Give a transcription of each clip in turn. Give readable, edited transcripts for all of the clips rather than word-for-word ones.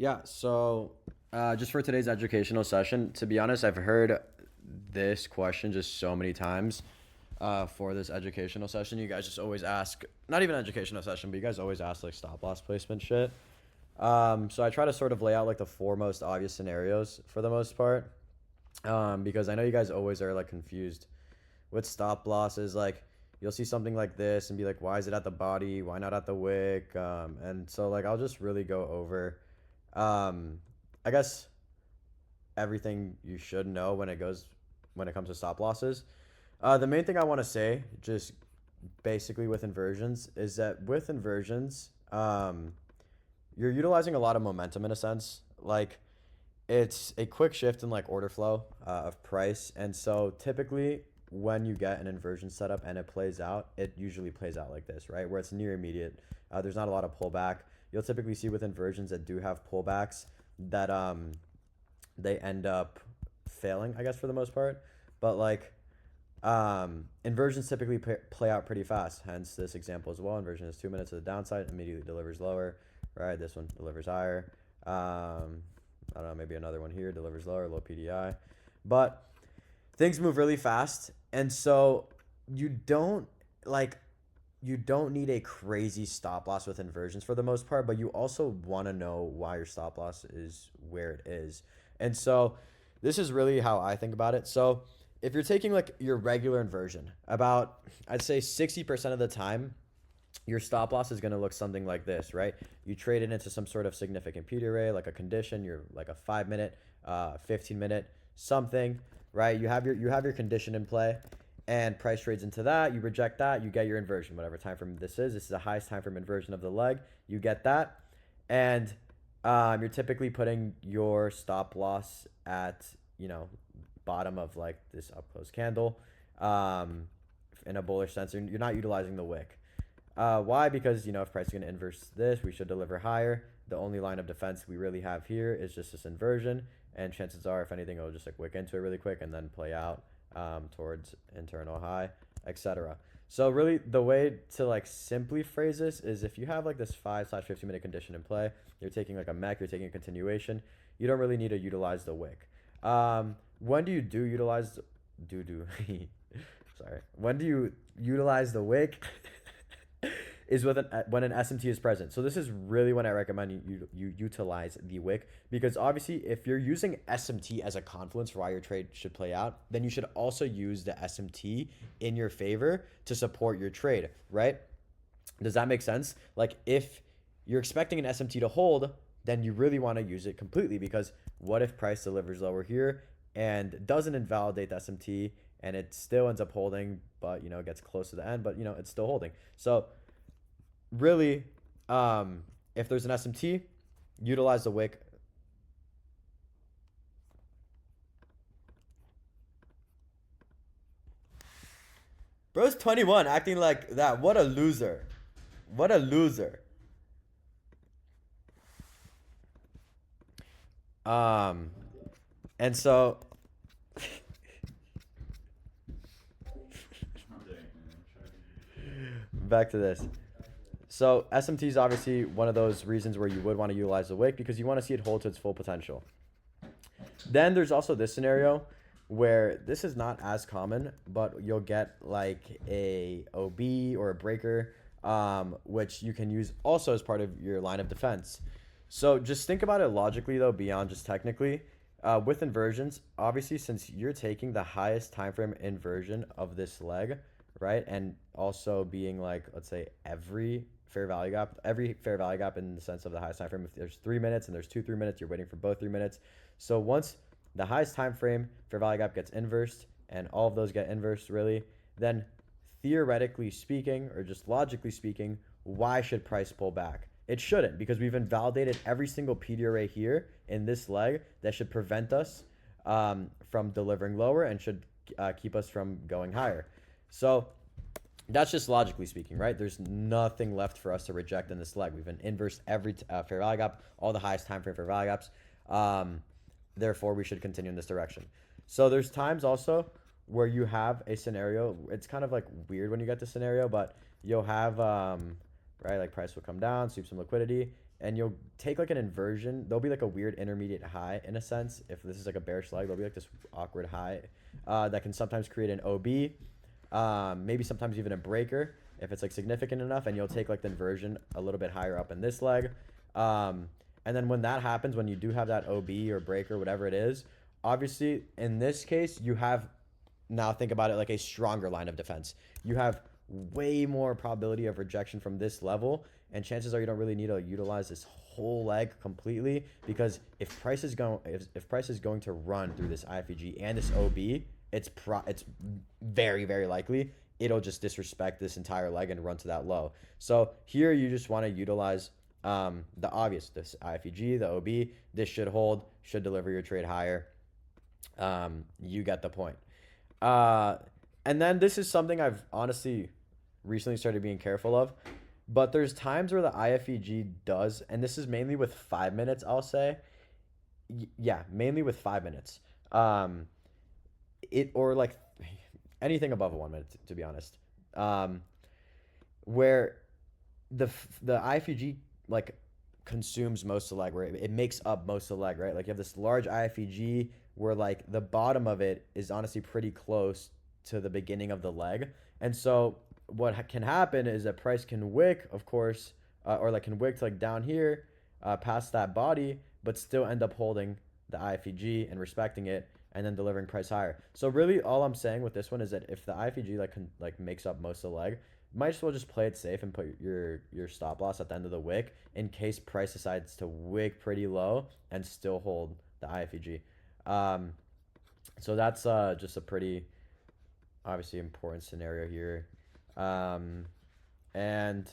Yeah, so just for today's educational session, to be honest, I've heard this question just so many times for this educational session. You guys just always ask, not even educational session, but you guys always ask like stop loss placement shit. So I try to sort of lay out like the four most obvious scenarios for the most part, because I know you guys always are like confused with stop losses. Like you'll see something like this and be like, why is it at the body? Why not at the wick? And so like I'll just really go over, um, I guess everything you should know when it comes to stop losses. The main thing I want to say, just basically with inversions, is that with inversions, you're utilizing a lot of momentum in a sense. Like it's a quick shift in like order flow of price, and so typically when you get an inversion setup and it plays out, it usually plays out like this, right? Where it's near immediate. There's not a lot of pullback. You'll typically see with inversions that do have pullbacks that they end up failing, I guess, for the most part. But like inversions typically play out pretty fast. Hence this example as well. Inversion is 2 minutes to the downside, immediately delivers lower, right? This one delivers higher. I don't know, maybe another one here delivers lower, low PDI. But things move really fast. And so you don't like you don't need a crazy stop loss with inversions for the most part, but you also want to know why your stop loss is where it is. And so this is really how I think about it. So if you're taking like your regular inversion, about I'd say 60% of the time, your stop loss is going to look something like this, right? You trade it into some sort of significant PD array, like a condition, you're like a 5 minute, 15 minute, something, right? You have your condition in play, and price trades into that. You reject that, you get your inversion, whatever time frame this is. This is the highest time frame inversion of the leg. You get that, and you're typically putting your stop loss at bottom of like this up close candle, um, in a bullish sense. You're not utilizing the wick. Why? Because if price is going to inverse this, we should deliver higher. The only line of defense we really have here is just this inversion, and chances are, if anything, it'll just like wick into it really quick and then play out towards internal high, etc. So really, the way to like simply phrase this is if you have like this 5/15 minute condition in play, you're taking like a mech, you're taking a continuation. You don't really need to utilize the wick. When do you utilize sorry, when do you utilize the wick? Is when an SMT is present. So this is really when I recommend you utilize the wick, because obviously if you're using SMT as a confluence for why your trade should play out, then you should also use the SMT in your favor to support your trade, right? Does that make sense? Like if you're expecting an SMT to hold, then you really want to use it completely, because what if price delivers lower here and doesn't invalidate the SMT and it still ends up holding, but gets close to the end, but it's still holding. So really, if there's an SMT, utilize the wick. Bro's 21 acting like that. What a loser. What a loser. And so back to this. So SMT is obviously one of those reasons where you would want to utilize the wick, because you want to see it hold to its full potential. Then there's also this scenario where this is not as common, but you'll get like a OB or a breaker, which you can use also as part of your line of defense. So just think about it logically though, beyond just technically. With inversions, obviously, since you're taking the highest time frame inversion of this leg, right, and also being like, let's say every fair value gap in the sense of the highest time frame. If there's 3 minutes and there's 3 minutes, you're waiting for both 3 minutes. So once the highest time frame fair value gap gets inversed, and all of those get inversed really, then theoretically speaking, or just logically speaking, why should price pull back? It shouldn't, because we've invalidated every single PD array here in this leg that should prevent us from delivering lower and should keep us from going higher. So that's just logically speaking, right? There's nothing left for us to reject in this leg. We've been inversed every fair value gap, all the highest time frame fair value gaps. Therefore, we should continue in this direction. So there's times also where you have a scenario. It's kind of like weird when you get this scenario, but you'll have right, like price will come down, sweep some liquidity, and you'll take like an inversion. There'll be like a weird intermediate high in a sense. If this is like a bearish leg, there'll be like this awkward high that can sometimes create an OB, maybe sometimes even a breaker if it's like significant enough, and you'll take like the inversion a little bit higher up in this leg. And then when that happens, when you do have that OB or breaker, whatever it is, obviously in this case, you have, now think about it like a stronger line of defense. You have way more probability of rejection from this level, and chances are you don't really need to utilize this whole leg completely, because if price is going to run through this IFEG and this OB, it's very, very likely it'll just disrespect this entire leg and run to that low. So here you just want to utilize the obvious, this IFEG, the OB. This should hold, should deliver your trade higher. You get the point. And then this is something I've honestly recently started being careful of, but there's times where the IFEG does, and this is mainly with 5 minutes, I'll say. Yeah, mainly with 5 minutes. Or like anything above a 1 minute, to be honest. Where the IFEG like consumes most of the leg, where it makes up most of the leg, right? Like you have this large IFEG where like the bottom of it is honestly pretty close to the beginning of the leg. And so what can happen is that price can wick, of course, or like can wick to like down here, past that body, but still end up holding the IFEG and respecting it, and then delivering price higher. So really all I'm saying with this one is that if the IFEG like makes up most of the leg, might as well just play it safe and put your stop loss at the end of the wick in case price decides to wick pretty low and still hold the IFEG. So that's just a pretty obviously important scenario here. And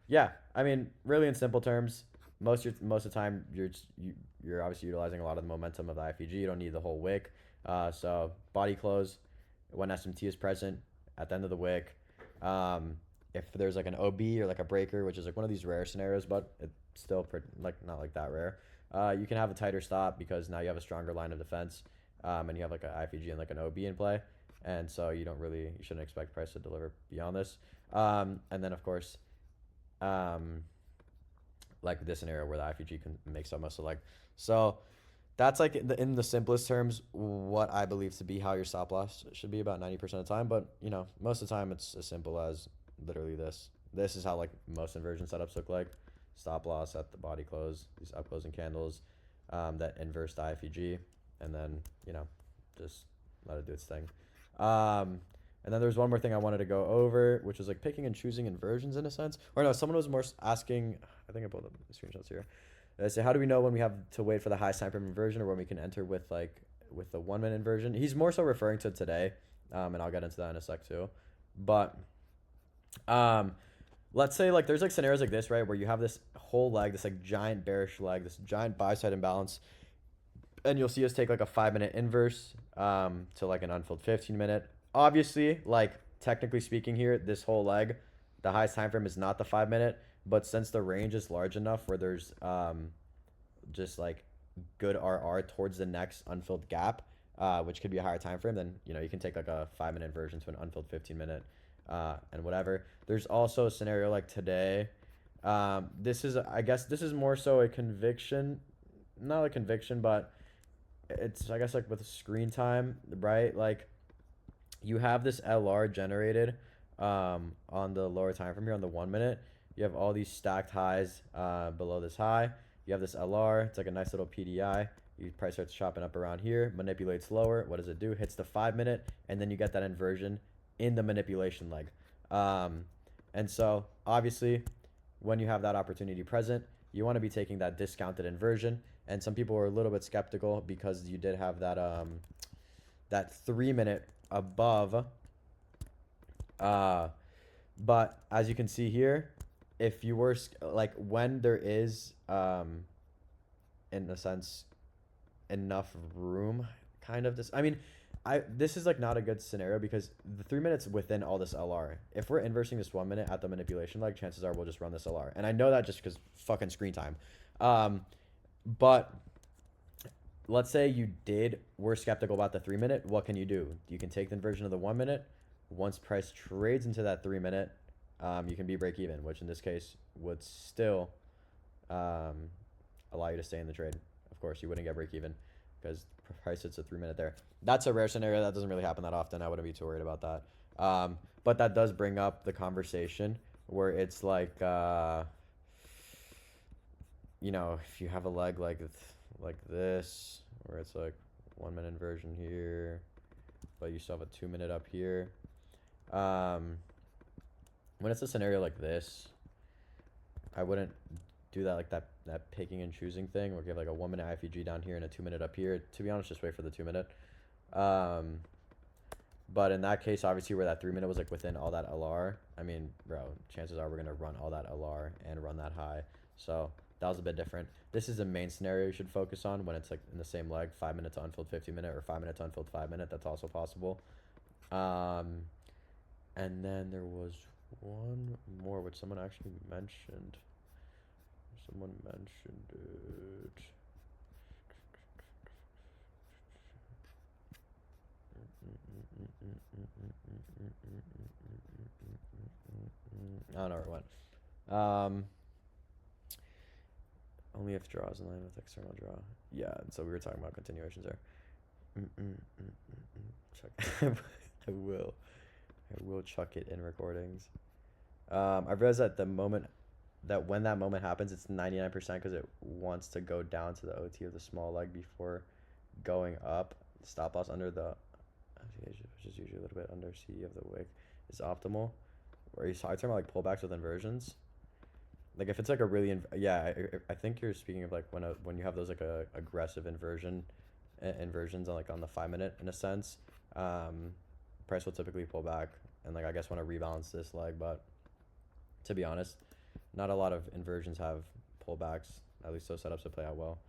yeah, I mean, really in simple terms, most of the time you're obviously utilizing a lot of the momentum of the IFEG. You don't need the whole wick. So body close when SMT is present at the end of the wick. If there's like an OB or like a breaker, which is like one of these rare scenarios, but it's still like not like that rare. You can have a tighter stop because now you have a stronger line of defense, and you have like an IFEG and like an OB in play, and so you shouldn't expect price to deliver beyond this. And then of course, like this scenario where the IFEG can make so much like. So that's like in the simplest terms what I believe to be how your stop loss should be about 90% of the time. But most of the time it's as simple as literally this. This is how like most inversion setups look like. Stop loss at the body close, these up closing candles, that inverse the IFEG, and then just let it do its thing. And then there's one more thing I wanted to go over, which was like picking and choosing inversions in a sense. Or no, someone was more asking, I think I pulled up the screenshots here. They say, how do we know when we have to wait for the highest time frame inversion or when we can enter with the 1 minute inversion? He's more so referring to today, and I'll get into that in a sec too. But let's say like there's like scenarios like this, right, where you have this whole leg, this like giant bearish leg, this giant buy side imbalance, and you'll see us take like a 5 minute inverse to like an unfilled 15 minute. Obviously, like technically speaking here, this whole leg, the highest time frame is not the 5 minute, but since the range is large enough where there's just like good RR towards the next unfilled gap, which could be a higher time frame, then you can take like a 5 minute inversion to an unfilled 15 minute and whatever. There's also a scenario like today. I guess this is more so a conviction, not a conviction, but it's I guess like with screen time, right? Like you have this LR generated on the lower time frame here on the 1 minute. You have all these stacked highs below this high. You have this LR. It's like a nice little PDI. Your price starts chopping up around here, manipulates lower. What does it do? Hits the 5 minute, and then you get that inversion in the manipulation leg. And so obviously when you have that opportunity present, you want to be taking that discounted inversion. And some people were a little bit skeptical because you did have that that 3 minute above. But as you can see here, if you were like when there is in a sense enough room, kind of this. I mean, this is like not a good scenario because the 3 minutes within all this LR. If we're inversing this 1 minute at the manipulation leg, chances are we'll just run this LR. And I know that just because fucking screen time. But let's say you were skeptical about the 3 minute. What can you do? You can take the inversion of the 1 minute. Once price trades into that 3 minute, you can be break even, which in this case would still allow you to stay in the trade. Of course, you wouldn't get break even because price hits a 3 minute there. That's a rare scenario. That doesn't really happen that often. I wouldn't be too worried about that. But that does bring up the conversation where it's like, you know, if you have a leg like this, where it's like 1 minute inversion here, but you still have a 2 minute up here. When it's a scenario like this, I wouldn't do that like that picking and choosing thing where you have like a 1 minute IFEG down here and a 2 minute up here. To be honest, just wait for the 2 minute. But in that case, obviously where that 3 minute was like within all that LR, I mean, bro, chances are we're gonna run all that LR and run that high. So that was a bit different. This is the main scenario you should focus on when it's like in the same leg, 5 minutes to unfilled 50 minute or 5 minutes to unfilled 5 minute. That's also possible. And then there was one more which someone actually mentioned. Someone mentioned it. I don't know where it went. Only if draws in line with external draw. Yeah, so we were talking about continuations there. Check. I will chuck it in recordings. I realized that when that moment happens, it's 99% because it wants to go down to the OT of the small leg before going up. Stop loss under the, which is usually a little bit under C of the wick, is optimal. Or you talking about like pullbacks with inversions? Like if it's like a really, I think you're speaking of like when you have those like aggressive inversions on like on the 5 minute in a sense. Price will typically pull back and like I guess want to rebalance this leg, but to be honest, not a lot of inversions have pullbacks. At least those setups that play out well.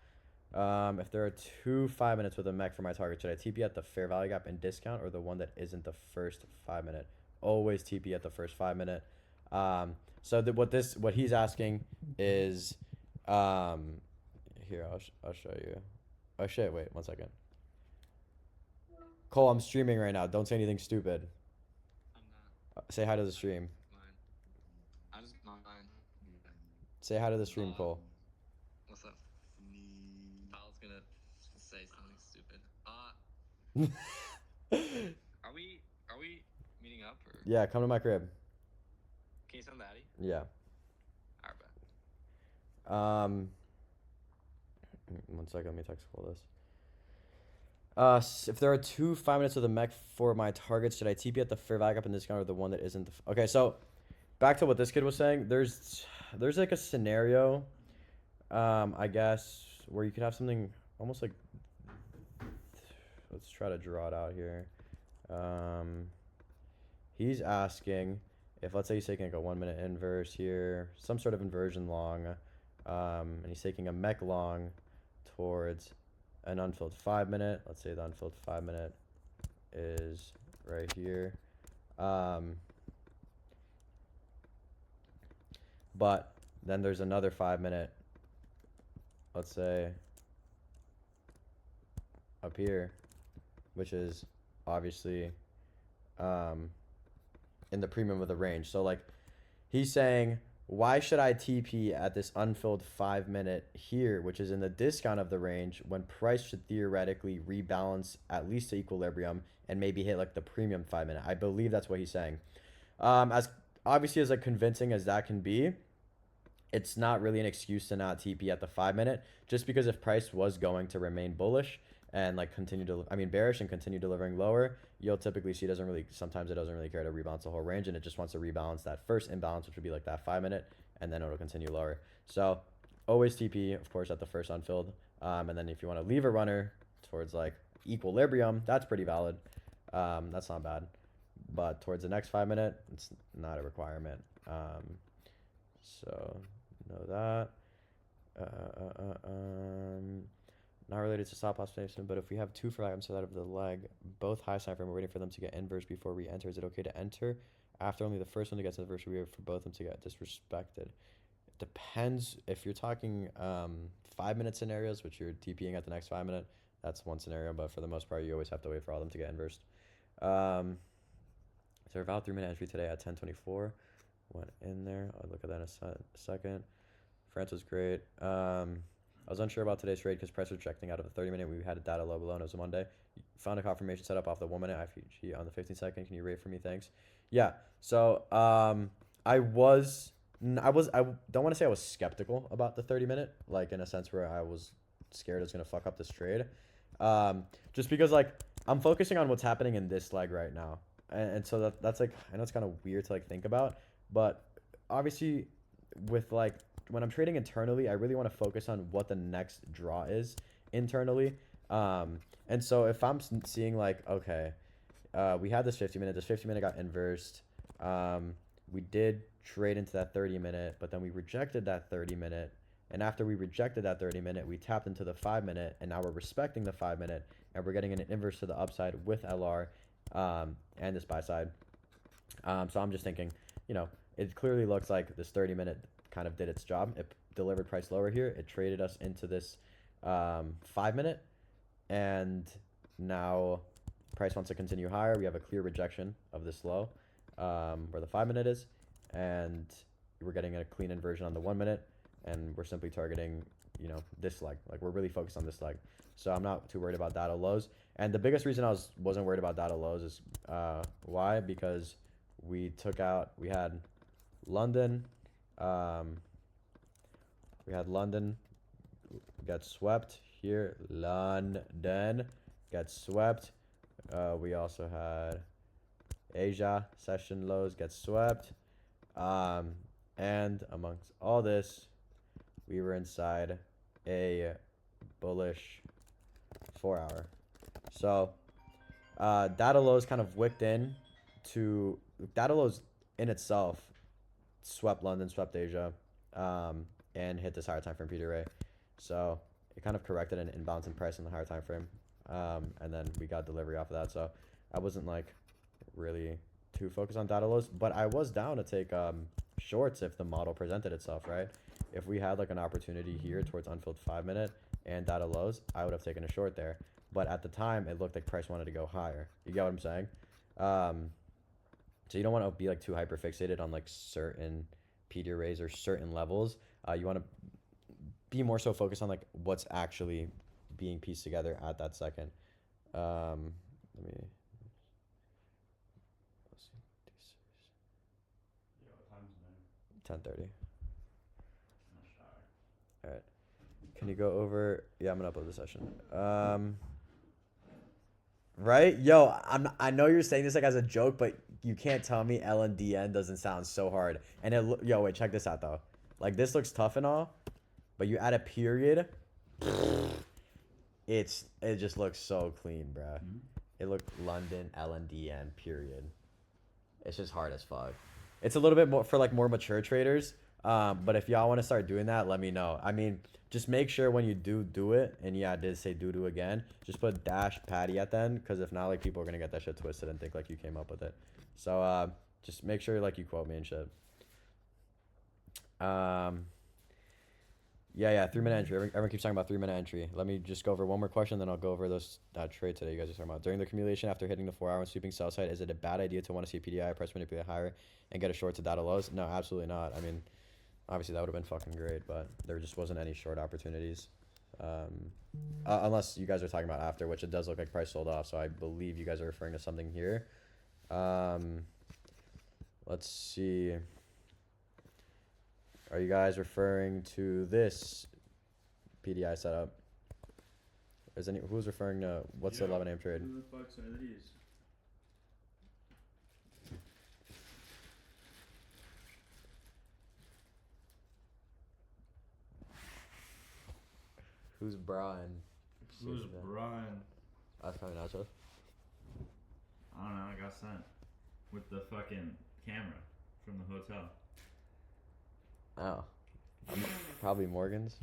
If there are 2 5 minutes with a mech for my target, should I TP at the fair value gap and discount or the one that isn't the first 5 minute? Always TP at the first 5 minute. So what he's asking is, here I'll show you. Oh shit! Wait 1 second. Cole, I'm streaming right now. Don't say anything stupid. I'm not. Say hi to the stream. Mine. I just not mine. Say hi to the stream, Cole. What's up? I was gonna say something stupid. Are we meeting up or? Yeah, come to my crib. Can you send the Addy? Yeah. Alright, bet. 1 second, let me text Cole this. If there are 2 5 minutes with a mech for my targets, should I TP at the fair value gap and discount or the one that isn't? Okay, so back to what this kid was saying. There's like a scenario, I guess, where you could have something almost like. Let's try to draw it out here. He's asking if, let's say he's taking like a 1 minute inverse here, some sort of inversion long, and he's taking a mech long towards an unfilled 5 minute. Let's say the unfilled 5 minute is right here. But then there's another 5 minute, let's say up here, which is obviously in the premium of the range. So like he's saying, why should I TP at this unfilled 5 minute here, which is in the discount of the range, when price should theoretically rebalance at least to equilibrium and maybe hit like the premium 5 minute? I believe that's what he's saying. As obviously as like convincing as that can be, it's not really an excuse to not TP at the 5 minute, just because if price was going to remain bullish and like bearish and continue delivering lower, you'll typically see sometimes it doesn't really care to rebalance the whole range, and it just wants to rebalance that first imbalance, which would be like that 5 minute, and then it'll continue lower. So always TP, of course, at the first unfilled. And then if you want to leave a runner towards like equilibrium, that's pretty valid. That's not bad. But towards the next 5 minute, it's not a requirement. So know that. Not related to stop loss placement, but if we have 2 fragments out of the leg, both high sign frame, we're waiting for them to get inverse before we enter. Is it okay to enter after only the first one to get inverse? We wait for both of them to get disrespected. It depends. If you're talking 5 minute scenarios, which you're TPing at the next 5 minute, that's one scenario. But for the most part, you always have to wait for all of them to get inversed. So about 3 minute entry today at 10:24. Went in there. I'll look at that in a second. France was great. I was unsure about today's trade because price was rejecting out of the 30-minute. We had a data low below, and it was a Monday. Found a confirmation setup off the 1-minute IFG on the 15-second. Can you rate for me? Thanks. Yeah. So I don't want to say I was skeptical about the 30-minute, like in a sense where I was scared it was gonna fuck up this trade. Just because like I'm focusing on what's happening in this leg right now, and so that's like I know it's kind of weird to like think about, but obviously with like when I'm trading internally, I really want to focus on what the next draw is internally. And so if I'm seeing like, okay, we had this 50-minute, this 50-minute got inversed. We did trade into that 30-minute, but then we rejected that 30-minute. And after we rejected that 30-minute, we tapped into the 5-minute, and now we're respecting the 5-minute, and we're getting an inverse to the upside with LR and this buy side. So I'm just thinking, you know, it clearly looks like this 30-minute kind of did its job. It delivered price lower here. It traded us into this 5-minute, and now price wants to continue higher. We have a clear rejection of this low where the 5-minute is, and we're getting a clean inversion on the 1-minute, and we're simply targeting, you know, this leg. Like we're really focused on this leg. So I'm not too worried about data lows. And the biggest reason I wasn't worried about data lows is why? Because we had London. We had London get swept here. London get swept. We also had Asia session lows get swept. And amongst all this, we were inside a bullish 4-hour. So data lows kind of wicked in to data lows in itself swept London, swept Asia, and hit this higher time frame Peter Ray. So it kind of corrected an imbalance in price in the higher time frame, and then we got delivery off of that. So I wasn't like really too focused on data lows, but I was down to take shorts if the model presented itself, right? If we had like an opportunity here towards unfilled 5-minute and data lows, I would have taken a short there. But at the time, it looked like price wanted to go higher. You get what I'm saying? So you don't want to be like too hyper fixated on like certain PD arrays or certain levels. You want to be more so focused on like what's actually being pieced together at that second. Let's see. 10:30. All right. Can you go over? Yeah, I'm gonna upload the session. Right? Yo, I know you're saying this like as a joke, but you can't tell me LNDN doesn't sound so hard. And yo, wait, check this out though. Like this looks tough and all, but you add a period, it just looks so clean, bruh. Mm-hmm. It looked London LNDN period. It's just hard as fuck. It's a little bit more for like more mature traders. But if y'all want to start doing that, let me know. I mean, just make sure when you do it, and yeah, I did say do again, just put dash patty at the end, because if not, like people are gonna get that shit twisted and think like you came up with it. So just make sure like you quote me and shit. Yeah, 3-minute entry. Everyone keeps talking about 3-minute entry. Let me just go over one more question, then I'll go over those trade today you guys are talking about. During the accumulation after hitting the 4-hour and sweeping sell side, is it a bad idea to want to see PDI price manipulate higher and get a short to data lows? No, absolutely not. I mean, obviously that would have been fucking great, but there just wasn't any short opportunities. Unless you guys are talking about after, which it does look like price sold off, so I believe you guys are referring to something here. Let's see. Are you guys referring to this PDI setup? Who's referring to what's the 11 AM trade? Who the fuck's are these? Who's Brian? Who's Brian? That's probably Nacho. I don't know. I got sent with the fucking camera from the hotel. Oh, probably Morgan's.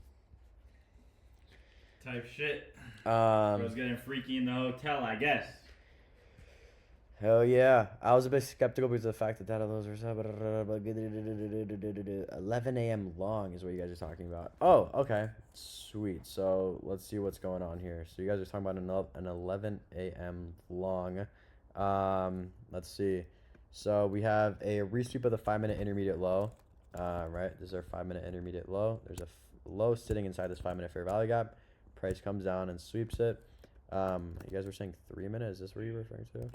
Type shit. I was getting freaky in the hotel, I guess. Hell yeah. I was a bit skeptical because of the fact that data lows are 11 a.m. long is what you guys are talking about. Oh, okay. Sweet. So let's see what's going on here. So you guys are talking about an 11 a.m. long. Let's see. So we have a resweep of the 5-minute intermediate low. Right? This is our 5-minute intermediate low. There's a low sitting inside this 5-minute fair value gap. Price comes down and sweeps it. You guys were saying 3 minutes. Is this what you're referring to?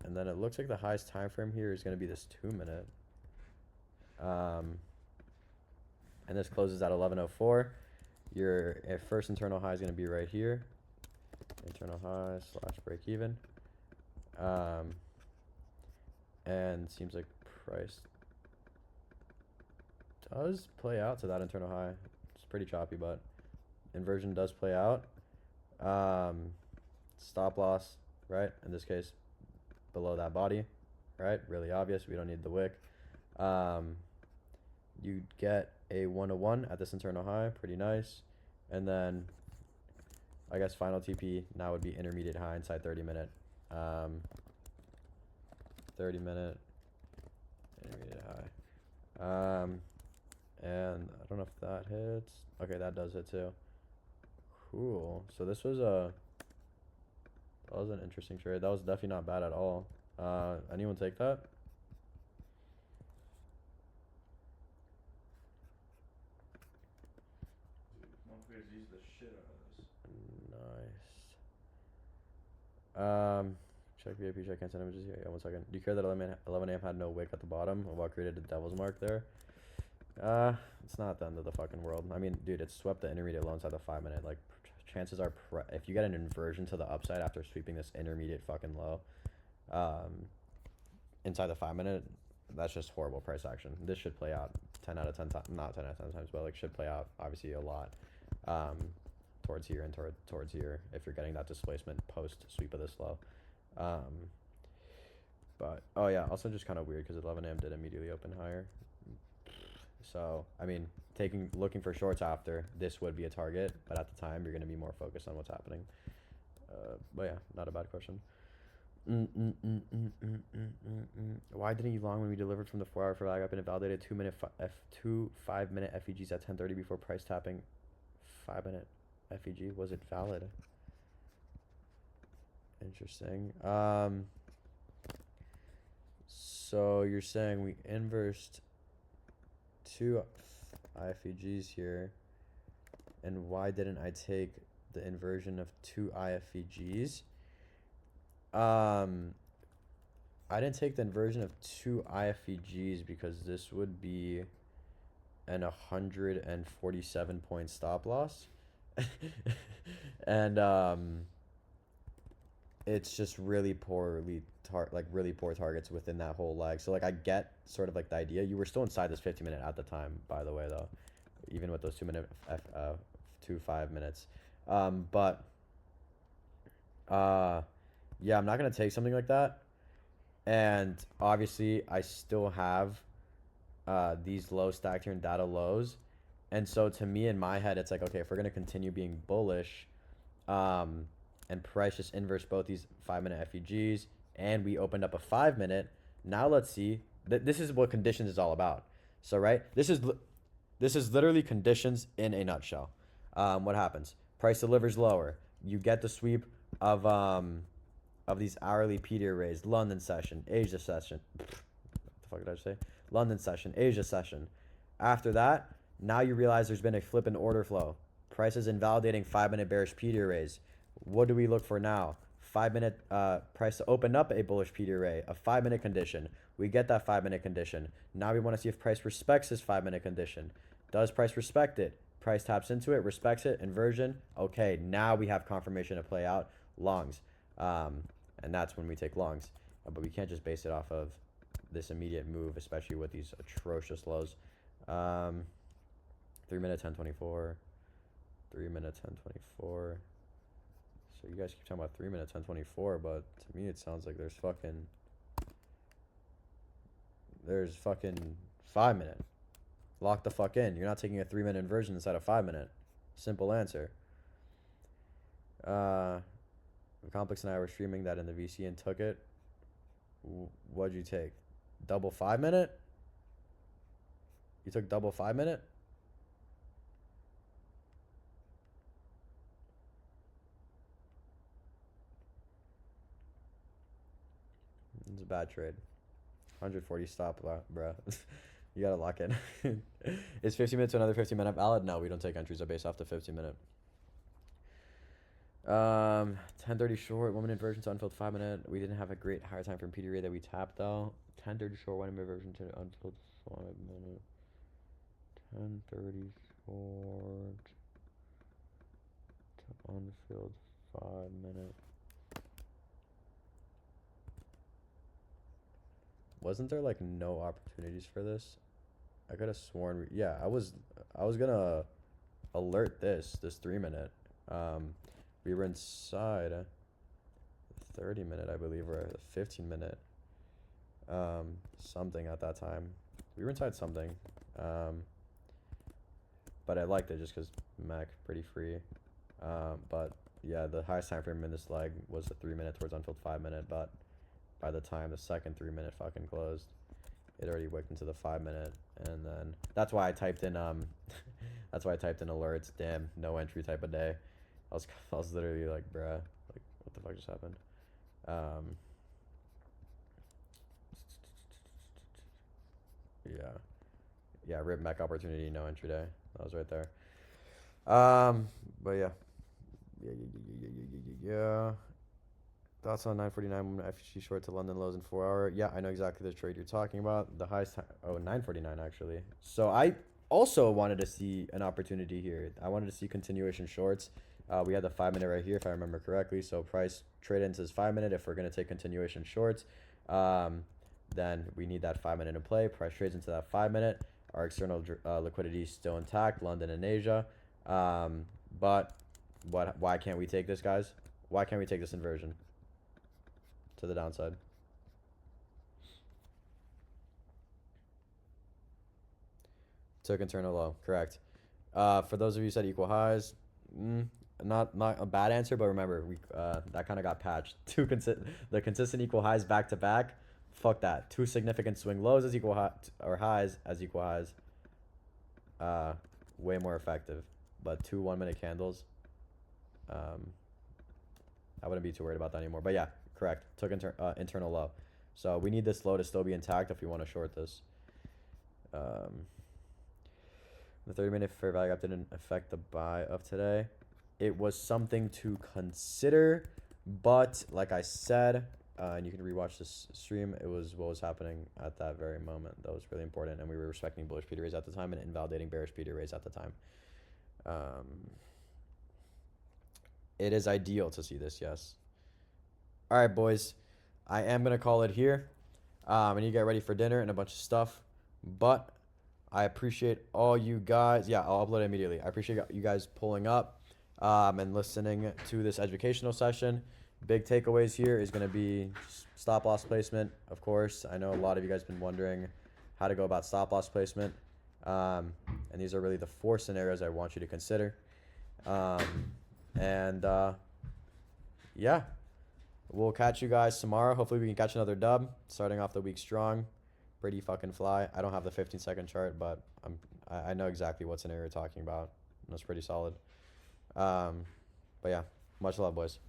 And then it looks like the highest time frame here is going to be this 2-minute. And this closes at 11:04. Your first internal high is going to be right here. Internal high / break even. And seems like price does play out to that internal high. It's pretty choppy, but inversion does play out. Stop loss, right? In this case, below that body, right? Really obvious. We don't need the wick. You get a 1-to-1 at this internal high. Pretty nice. And then I guess final TP now would be intermediate high inside 30-minute. 30-minute intermediate high. And I don't know if that hits. Okay, that does hit too. Cool. So this was that was an interesting trade. That was definitely not bad at all. Anyone take that? Use the shit out of this. Nice. Check VIP, check can't send images here. Yeah, 1 second. Do you care that 11 AM had no wick at the bottom of what created a devil's mark there? It's not the end of the fucking world. I mean, dude, it swept the intermediate low inside the 5-minute. Like, chances are, if you get an inversion to the upside after sweeping this intermediate fucking low, inside the 5-minute, that's just horrible price action. This should play out 10 out of 10 times, not 10 out of 10 times, but like should play out obviously a lot, towards here and towards here if you're getting that displacement post sweep of this low. But oh yeah, also just kind of weird because 11 AM did immediately open higher. So I mean, looking for shorts after this would be a target, but at the time you're going to be more focused on what's happening. But yeah, not a bad question. Why didn't you long when we delivered from the 4-hour for lag up and it validated 5-minute FEGs at 10:30 before price tapping 5-minute FEG? Was it valid? Interesting. So you're saying we inversed 2 IFEGs here, and why didn't I take the inversion of 2 IFEGs? I didn't take the inversion of 2 IFEGs because this would be an 147 point stop loss. And it's just really really poor targets within that whole leg. So like I get sort of like the idea. You were still inside this 50-minute at the time, by the way, though, even with those 5 minutes. Yeah, I'm not gonna take something like that. And obviously I still have these lows stacked here in data lows. And so to me, in my head, it's like, okay, if we're gonna continue being bullish, and price just inverse both these 5-minute FEGs, and we opened up a 5-minute. Now let's see that this is what conditions is all about. So right, this is literally conditions in a nutshell. What happens? Price delivers lower. You get the sweep of these hourly PD arrays. London session, Asia session. What the fuck did I say? London session, Asia session. After that, now you realize there's been a flip in order flow. Price is invalidating 5-minute bearish PD arrays. What do we look for now? 5-minute price to open up a bullish PD array, a 5-minute condition. We get that 5-minute condition. Now we want to see if price respects this 5-minute condition. Does price respect it? Price taps into it, respects it, inversion. Okay, now we have confirmation to play out. Longs. And that's when we take longs. But we can't just base it off of this immediate move, especially with these atrocious lows. 3-minute 1024. 3-minute 1024. So you guys keep talking about 3-minute 1024, but to me it sounds like there's fucking 5-minute. Lock the fuck in. You're not taking a 3-minute inversion inside a 5-minute. Simple answer. Complex and I were streaming that in the VC and took it. What'd you take? Double 5-minute? You took double 5-minute? It's a bad trade. 140 stop, bruh. You gotta lock in. Is 15 minutes to another 15-minute valid? No, we don't take entries that based off the 15-minute. 10:30 short, 1 minute version to unfilled 5 minute. We didn't have a great higher time from PD rate that we tapped though. 10:30 short, 1 minute version to unfilled 5 minute. 10:30 short to unfilled 5 minute. Wasn't there like no opportunities for this? I could have sworn. Yeah, I was gonna alert this 3 minute. We were inside the 30 minute, I believe, or the 15 minute. Something at that time. We were inside something. But I liked it just because Mac pretty free. But yeah, the highest time frame in this leg was the 3 minute towards unfilled 5 minute. But by the time the second 3 minute fucking closed, it already wicked into the 5 minute, and then that's why I typed in that's why I typed in alerts. Damn, no entry type of day. I was literally like, bruh, like what the fuck just happened? Yeah, rip Mech opportunity, no entry day. That was right there. But yeah. Thoughts on 949 FG short to London lows in 4 hour. Yeah, I know exactly the trade you're talking about. The highest time, 949 actually. So I also wanted to see an opportunity here. I wanted to see continuation shorts. We had the 5 minute right here, if I remember correctly. So price trade into his 5 minute. If we're going to take continuation shorts, then we need that 5 minute in play. Price trades into that 5 minute. Our external liquidity is still intact, London and Asia. But why can't we take this, guys? Why can't we take this inversion to the downside? Took internal low, correct. For those of you who said equal highs, not a bad answer, but remember we that kind of got patched. The consistent equal highs back to back. Fuck that. 2 significant swing lows as equal or highs as equal highs. Way more effective. But 2 1 minute candles. I wouldn't be too worried about that anymore. But yeah, correct. Took internal low. So we need this low to still be intact if we want to short this. The 30 minute fair value gap didn't affect the buy of today. It was something to consider, but like I said, and you can rewatch this stream, it was what was happening at that very moment that was really important, and we were respecting bullish PD raise at the time and invalidating bearish PD raise at the time. It is ideal to see this, yes. All right, boys, I am gonna call it here. I need to get ready for dinner and a bunch of stuff, but I appreciate all you guys. Yeah, I'll upload it immediately. I appreciate you guys pulling up and listening to this educational session. Big takeaways here is going to be stop loss placement, of course. I know a lot of you guys have been wondering how to go about stop loss placement. And these are really the 4 scenarios I want you to consider. Yeah, we'll catch you guys tomorrow. Hopefully we can catch another dub, starting off the week strong. Pretty fucking fly. I don't have the 15-second chart, but I know exactly what scenario you're talking about. That's pretty solid. But yeah, much love, boys.